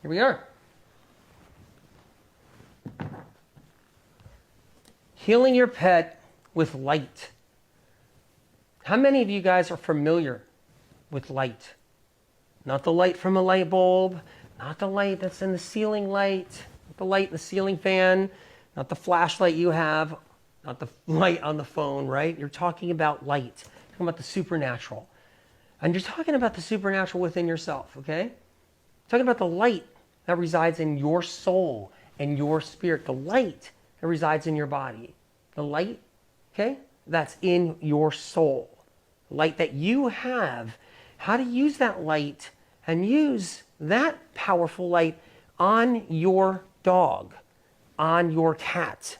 Here we are. Healing your pet with light. How many of you guys are familiar with light? Not the light from a light bulb, not the light that's in the ceiling light, not the light in the ceiling fan, not the flashlight you have, not the light on the phone, right? You're talking about light. You're talking about the supernatural. And you're talking about the supernatural within yourself, okay? You're talking about the light that resides in your soul and your spirit. The light that resides in your body. The light, okay, that's in your soul. The light that you have. How to use that light and use that powerful light on your dog, on your cat.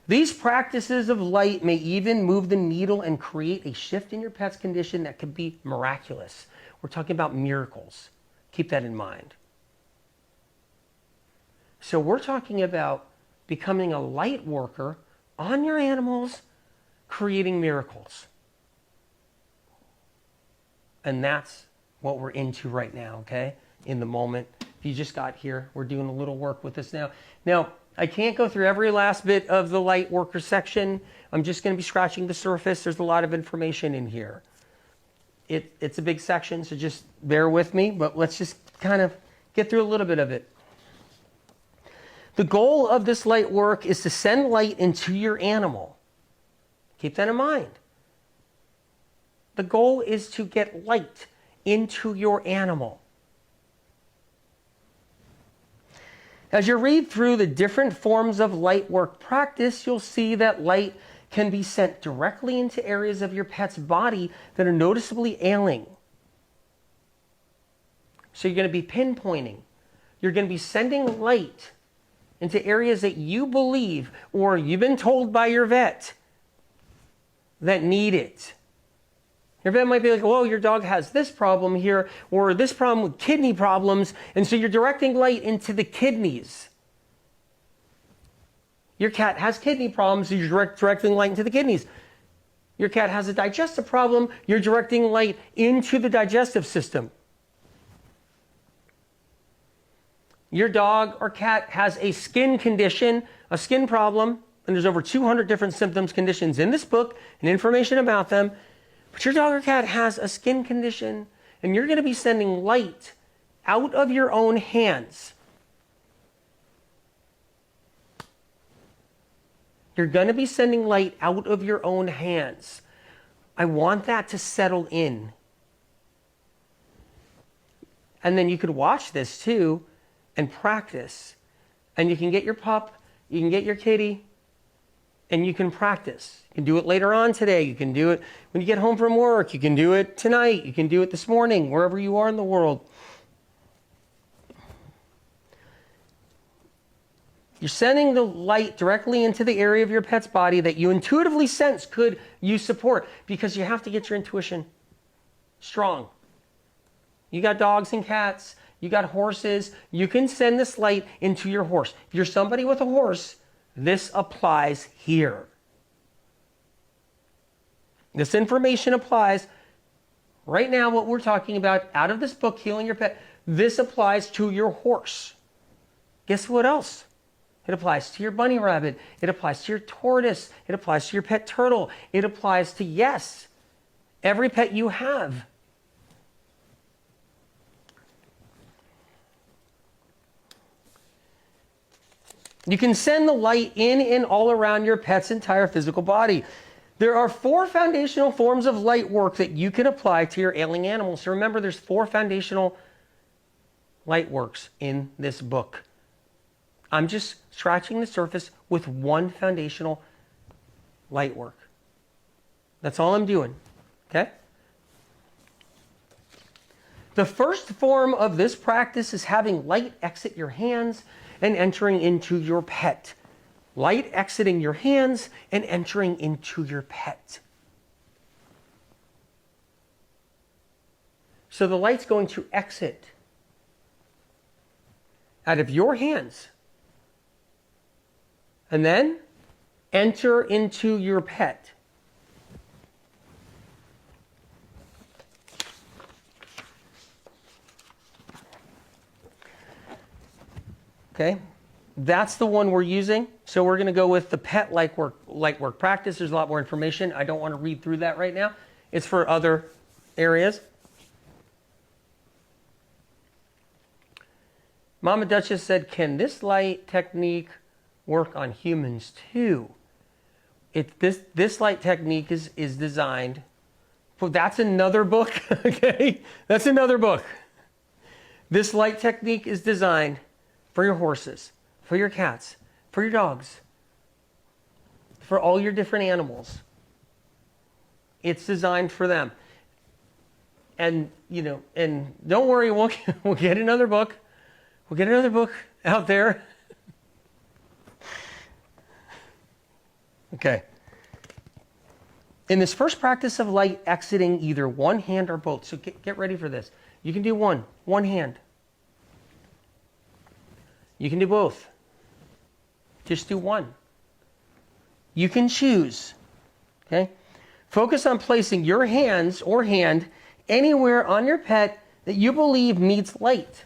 These practices of light may even move the needle and create a shift in your pet's condition that could be miraculous. We're talking about miracles. Keep that in mind. So we're talking about becoming a light worker on your animals, creating miracles. And that's what we're into right now, okay? In the moment. If you just got here, we're doing a little work with this now. Now, I can't go through every last bit of the light worker section. I'm just going to be scratching the surface. There's a lot of information in here. It's a big section, so just bear with me, but let's just kind of get through a little bit of it. The goal of this light work is to send light into your animal. Keep that in mind. The goal is to get light into your animal. As you read through the different forms of light work practice, you'll see that light can be sent directly into areas of your pet's body that are noticeably ailing. So you're going to be pinpointing. You're going to be sending light into areas that you believe or you've been told by your vet that need it. Your vet might be like, well, your dog has this problem here or this problem with kidney problems, and so you're directing light into the kidneys. Your cat has kidney problems, so you're directing light into the kidneys. Your cat has a digestive problem, you're directing light into the digestive system. Your dog or cat has a skin condition, a skin problem, and there's over 200 different symptoms, conditions in this book and information about them. But your dog or cat has a skin condition, and you're going to be sending light out of your own hands. You're going to be sending light out of your own hands. I want that to settle in. And then you could watch this too and practice. And you can get your pup, you can get your kitty, and you can practice. You can do it later on today. You can do it when you get home from work. You can do it tonight. You can do it this morning, wherever you are in the world. You're sending the light directly into the area of your pet's body that you intuitively sense could use support, because you have to get your intuition strong. You got dogs and cats. You got horses. You can send this light into your horse. If you're somebody with a horse, this applies here. This information applies right now, what we're talking about out of this book, Healing Your Pet. This applies to your horse. Guess what else? It applies to your bunny rabbit. It applies to your tortoise. It applies to your pet turtle. It applies to, yes, every pet you have. You can send the light in and all around your pet's entire physical body. There are 4 foundational forms of light work that you can apply to your ailing animals. So remember, there's 4 foundational light works in this book. I'm just scratching the surface with 1 foundational light work. That's all I'm doing, okay? The first form of this practice is having light exit your hands and entering into your pet. Light exiting your hands and entering into your pet. So the light's going to exit out of your hands and then enter into your pet. Okay, that's the one we're using. So we're going to go with the pet light work practice. There's a lot more information. I don't want to read through that right now. It's for other areas. Mama Duchess said, can this light technique work on humans too? This light technique is designed for, that's another book, okay? That's another book. This light technique is designed for your horses, for your cats, for your dogs, for all your different animals. It's designed for them. And, you know, and don't worry, we'll get another book. We'll get another book out there. Okay. In this first practice of light exiting either one hand or both. So get ready for this. You can do one hand. You can do both. Just do one. You can choose. Okay? Focus on placing your hands or hand anywhere on your pet that you believe needs light.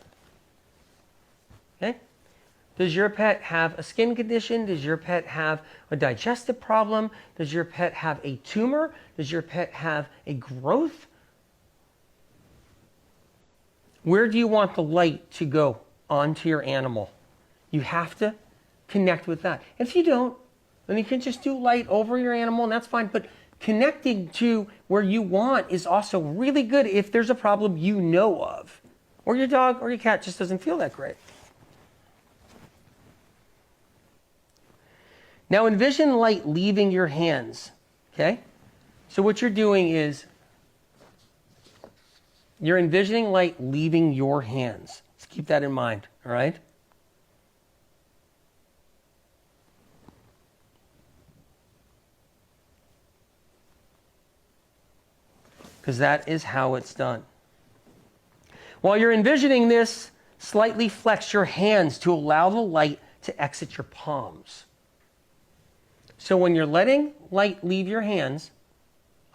Okay? Does your pet have a skin condition? Does your pet have a digestive problem? Does your pet have a tumor? Does your pet have a growth? Where do you want the light to go onto your animal? You have to connect with that. If you don't, then you can just do light over your animal, and that's fine. But connecting to where you want is also really good if there's a problem you know of, or your dog or your cat just doesn't feel that great. Now envision light leaving your hands, okay? So what you're doing is you're envisioning light leaving your hands. Let's keep that in mind, all right? Because that is how it's done. While you're envisioning this, slightly flex your hands to allow the light to exit your palms. So when you're letting light leave your hands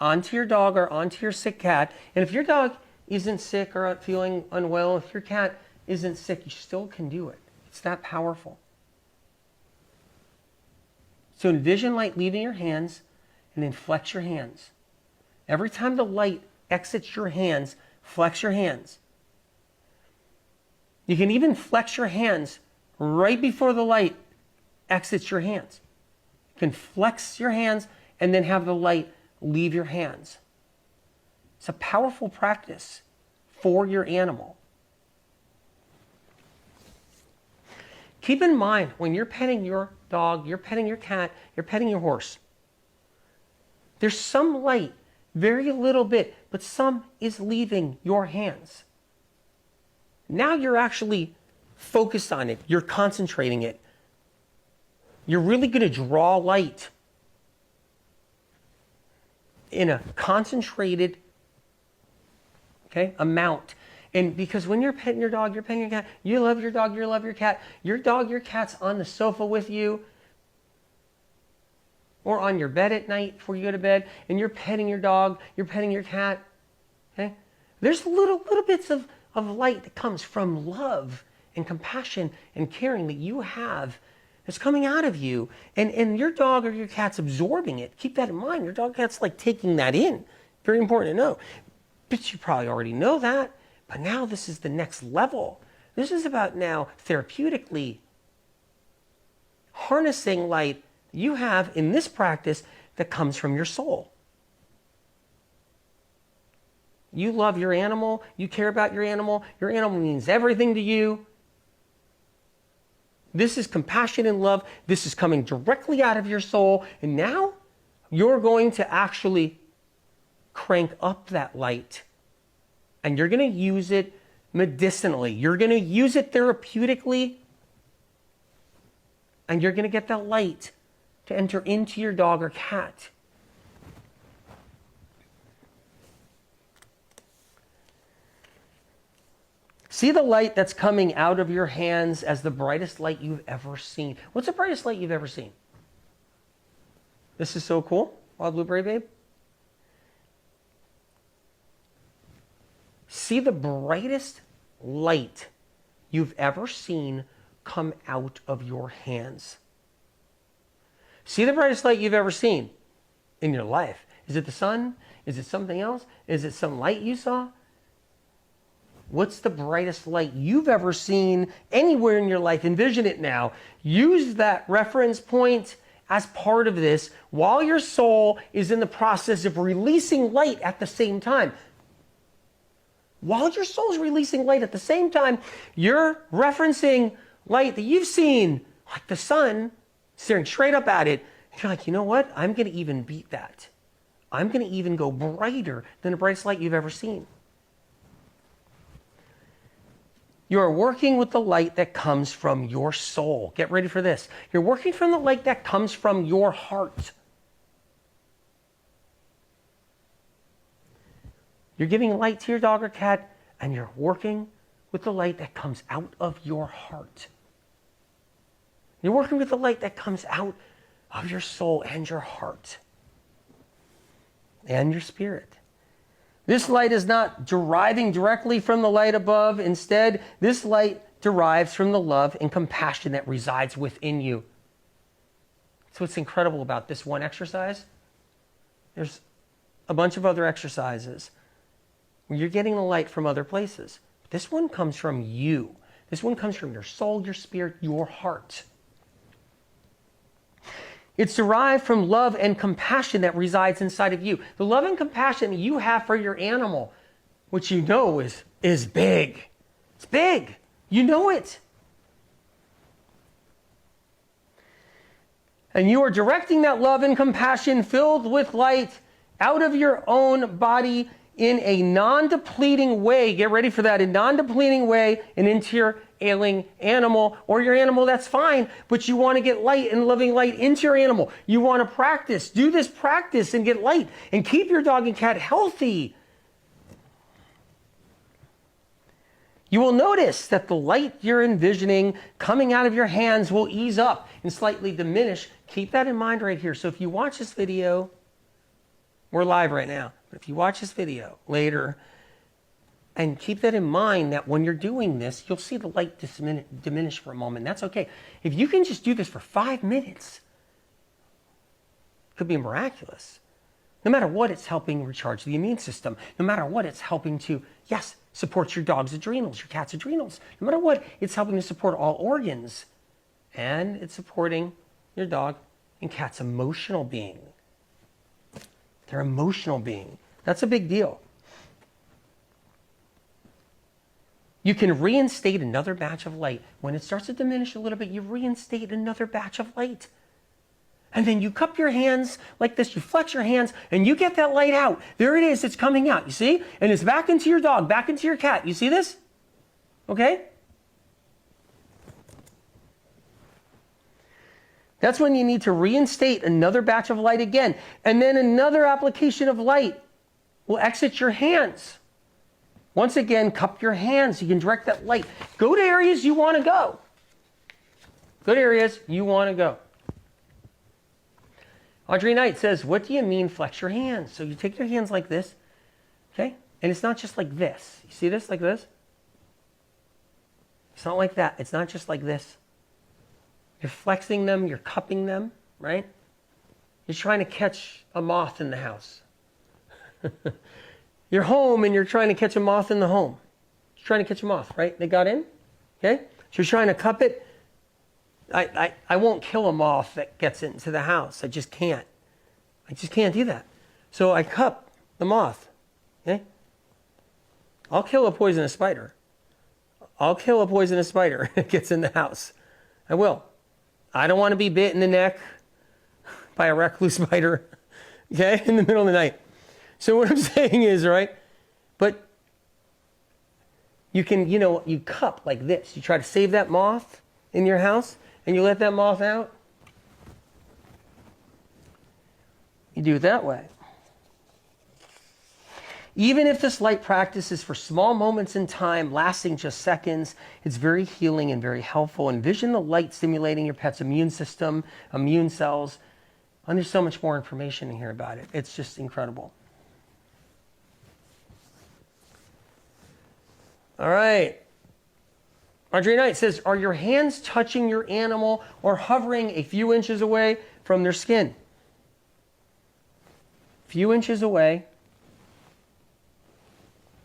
onto your dog or onto your sick cat, and if your dog isn't sick or feeling unwell, if your cat isn't sick, you still can do it. It's that powerful. So envision light leaving your hands and then flex your hands. Every time the light exits your hands, flex your hands. You can even flex your hands right before the light exits your hands. You can flex your hands and then have the light leave your hands. It's a powerful practice for your animal. Keep in mind, when you're petting your dog, you're petting your cat, you're petting your horse, there's some light, very little bit, but some is leaving your hands. Now you're actually focused on it. You're concentrating it. You're really going to draw light in a concentrated, amount. And because when you're petting your dog, you're petting your cat, you love your dog, you love your cat. Your dog, your cat's on the sofa with you, or on your bed at night before you go to bed, and you're petting your dog, you're petting your cat. Okay? There's little bits of light that comes from love and compassion and caring that you have that's coming out of you. And your dog or your cat's absorbing it. Keep that in mind. Your dog cat's like taking that in. Very important to know. But you probably already know that. But now this is the next level. This is about now therapeutically harnessing light you have in this practice that comes from your soul. You love your animal. You care about your animal. Your animal means everything to you. This is compassion and love. This is coming directly out of your soul. And now you're going to actually crank up that light. And you're going to use it medicinally. You're going to use it therapeutically. And you're going to get that light to enter into your dog or cat. See the light that's coming out of your hands as the brightest light you've ever seen. What's the brightest light you've ever seen? This is so cool. Wild Blueberry Babe. See the brightest light you've ever seen come out of your hands. See the brightest light you've ever seen in your life. Is it the sun? Is it something else? Is it some light you saw? What's the brightest light you've ever seen anywhere in your life? Envision it now. Use that reference point as part of this while your soul is in the process of releasing light at the same time. While your soul is releasing light at the same time, you're referencing light that you've seen, like the sun, staring straight up at it. And you're like, you know what? I'm going to even beat that. I'm going to even go brighter than the brightest light you've ever seen. You are working with the light that comes from your soul. Get ready for this. You're working from the light that comes from your heart. You're giving light to your dog or cat, and you're working with the light that comes out of your heart. You're working with the light that comes out of your soul and your heart and your spirit. This light is not deriving directly from the light above. Instead, this light derives from the love and compassion that resides within you. So what's incredible about this one exercise? There's a bunch of other exercises where you're getting the light from other places. But this one comes from you. This one comes from your soul, your spirit, your heart. It's derived from love and compassion that resides inside of you. The love and compassion you have for your animal, which you know is big. It's big. You know it. And you are directing that love and compassion filled with light out of your own body in a non-depleting way. Get ready for that. A non-depleting way and into your ailing animal or your animal, that's fine. But you want to get light and loving light into your animal. You want to practice. Do this practice and get light and keep your dog and cat healthy. You will notice that the light you're envisioning coming out of your hands will ease up and slightly diminish. Keep that in mind right here. So if you watch this video, we're live right now. But if you watch this video later, and keep that in mind that when you're doing this, you'll see the light diminish for a moment. That's okay. If you can just do this for 5 minutes, it could be miraculous. No matter what, it's helping recharge the immune system. No matter what, it's helping to, yes, support your dog's adrenals, your cat's adrenals. No matter what, it's helping to support all organs. And it's supporting your dog and cat's emotional being. Their emotional being. That's a big deal. You can reinstate another batch of light. When it starts to diminish a little bit, you reinstate another batch of light. And then you cup your hands like this, you flex your hands, and you get that light out. There it is, it's coming out, you see? And it's back into your dog, back into your cat. You see this? Okay? That's when you need to reinstate another batch of light again. And then another application of light will exit your hands. Once again, cup your hands. You can direct that light. Go to areas you want to go. Go to areas you want to go. Audrey Knight says, what do you mean flex your hands? So you take your hands like this, okay? And it's not just like this. You see this, like this? It's not like that. It's not just like this. You're flexing them, you're cupping them, right? You're trying to catch a moth in the house. You're home and you're trying to catch a moth in the home. You're trying to catch a moth, right? They got in, okay? So you're trying to cup it. I won't kill a moth that gets into the house. I just can't. I just can't do that. So I cup the moth, okay? I'll kill a poisonous spider. I'll kill a poisonous spider that gets in the house. I will. I don't want to be bit in the neck by a recluse spider, okay, in the middle of the night. So what I'm saying is, right, but you can, you cup like this. You try to save that moth in your house, and you let that moth out. You do it that way. Even if this light practice is for small moments in time, lasting just seconds, it's very healing and very helpful. Envision the light stimulating your pet's immune system, immune cells. And there's so much more information in here about it. It's just incredible. All right. Andre Knight says, are your hands touching your animal or hovering a few inches away from their skin? A few inches away.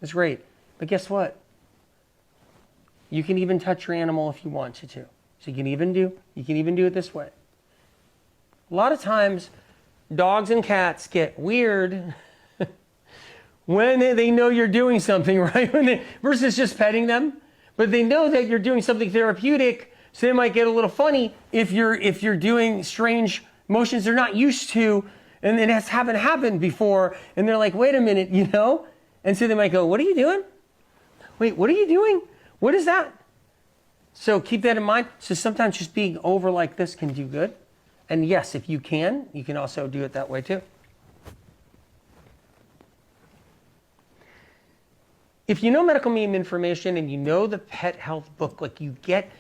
That's great. But guess what? You can even touch your animal if you want to. So you can even do it this way. A lot of times, dogs and cats get weird when they know you're doing something, right? Versus just petting them. But they know that you're doing something therapeutic, so they might get a little funny if you're doing strange motions they're not used to, and it haven't happened before, and they're like, wait a minute, you know? And so they might go, what are you doing? Wait, what are you doing? What is that? So keep that in mind. So sometimes just being over like this can do good. And yes, if you can also do it that way too. If you know medical meme information and you know the pet health book, like you get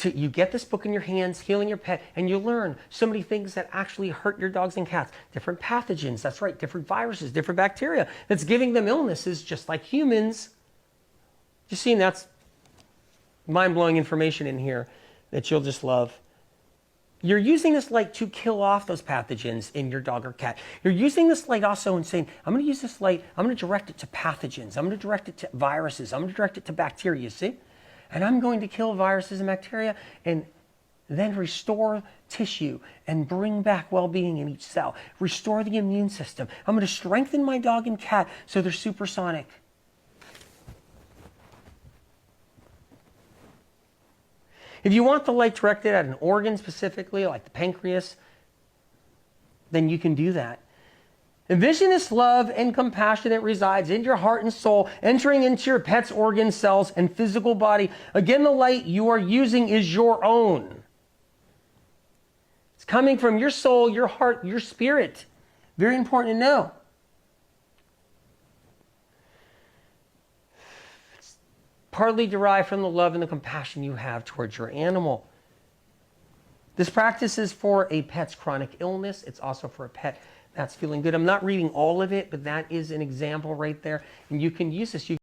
this book in your hands, Healing Your Pet, and you learn so many things that actually hurt your dogs and cats. Different pathogens, that's right, different viruses, different bacteria that's giving them illnesses just like humans. Just seeing that's mind-blowing information in here that you'll just love. You're using this light to kill off those pathogens in your dog or cat. You're using this light also and saying, I'm going to use this light, I'm going to direct it to pathogens, I'm going to direct it to viruses, I'm going to direct it to bacteria, see? And I'm going to kill viruses and bacteria and then restore tissue and bring back well-being in each cell. Restore the immune system. I'm going to strengthen my dog and cat so they're supersonic. If you want the light directed at an organ specifically, like the pancreas, then you can do that. Envision this love and compassion that resides in your heart and soul, entering into your pet's organ cells and physical body. Again, the light you are using is your own. It's coming from your soul, your heart, your spirit. Very important to know. It's partly derived from the love and the compassion you have towards your animal. This practice is for a pet's chronic illness. It's also for a pet that's feeling good. I'm not reading all of it, but that is an example right there. And you can use this.